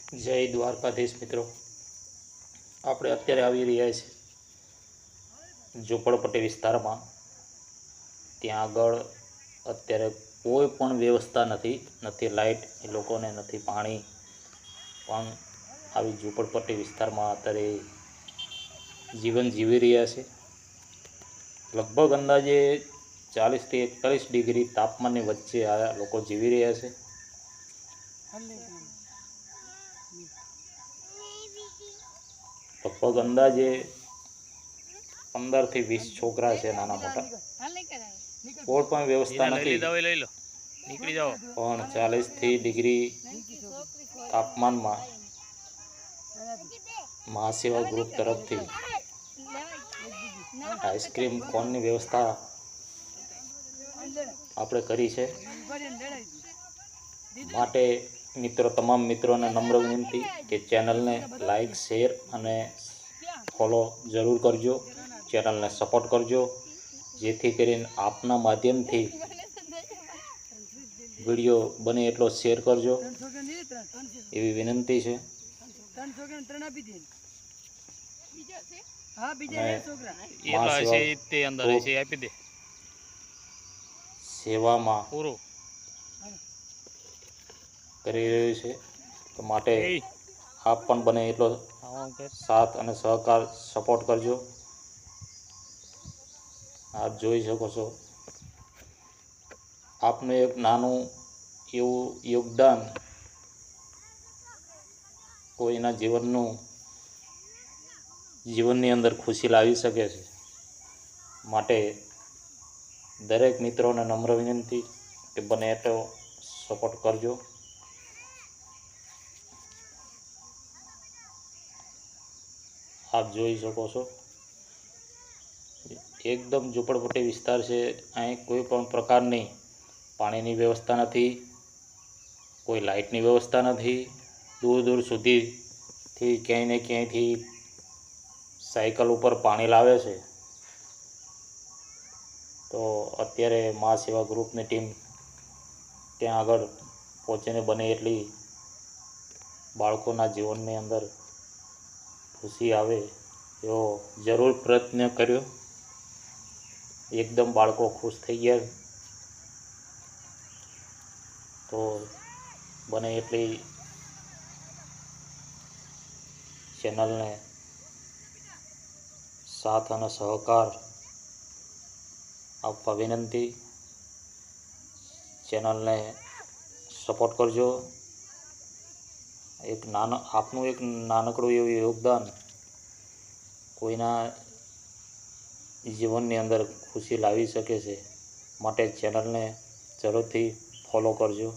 જય દ્વારકાધીશ મિત્રો, આપણે અત્યારે આવી રહ્યા છીએ ઝૂંપડપટ્ટી વિસ્તારમાં. ત્યાં આગળ અત્યારે કોઈ પણ વ્યવસ્થા નથી લાઇટ એ લોકોને, નથી પાણી. પણ આવી ઝૂંપડપટ્ટી વિસ્તારમાં અત્યારે જીવન જીવી રહ્યા છે. લગભગ અંદાજે 40 થી 41 ડિગ્રી તાપમાનની વચ્ચે આ લોકો જીવી રહ્યા છે. લગભગ અંદાજે 15 થી 20 છોકરા છે, નાના મોટા. કોઈ પણ વ્યવસ્થા નથી, પણ 40 ડિગ્રી તાપમાનમાં મહાસેવા ગ્રુપ તરફથી આઈસ્ક્રીમ કોનની વ્યવસ્થા આપણે કરી છે. માટે મિત્રો, તમામ મિત્રોને નમ્ર વિનંતી કે ચેનલને લાઈક, શેર અને ફોલો જરૂર કરજો. ચેનલને સપોર્ટ કરજો, જેથી કરીને આપના માધ્યમથી વિડીયો બને એટલો શેર કરજો એવી વિનંતી છે. સેવામાં કરી રહ્યું છે, તો માટે આપ પણ બને એટલો સાથ અને સહકાર સપોર્ટ કરજો. આપ જોઈ શકો છો, આપનું એક નાનું એવું યોગદાન કોઈના જીવનની અંદર ખુશી લાવી શકે છે. માટે દરેક મિત્રોને નમ્ર વિનંતી કે બને એટલો સપોર્ટ કરજો. આપ જોઈ શકો છો, એકદમ ઝૂંપડપટ્ટી વિસ્તાર છે. અહીં કોઈ પણ પ્રકારની પાણીની વ્યવસ્થા નથી, કોઈ લાઇટની વ્યવસ્થા નથી. દૂર દૂર સુધીથી ક્યાંય ને ક્યાંયથી સાયકલ ઉપર પાણી લાવે છે. તો અત્યારે મહાસેવા ગ્રુપની ટીમ ત્યાં આગળ પહોંચીને બને એટલી બાળકોના જીવનની અંદર ખુશી આવે એવો જરૂર પ્રયત્ન કર્યો. એકદમ બાળકો ખુશ થઈ ગયા. તો બને એટલી ચેનલને સાથ અને સહકાર આપવા વિનંતી. ચેનલને સપોર્ટ કરજો. આપનું એક નાનકડું એવું યોગદાન કોઈના જીવનની અંદર ખુશી લાવી શકે છે. માટે ચેનલને જરૂરથી ફોલો કરજો.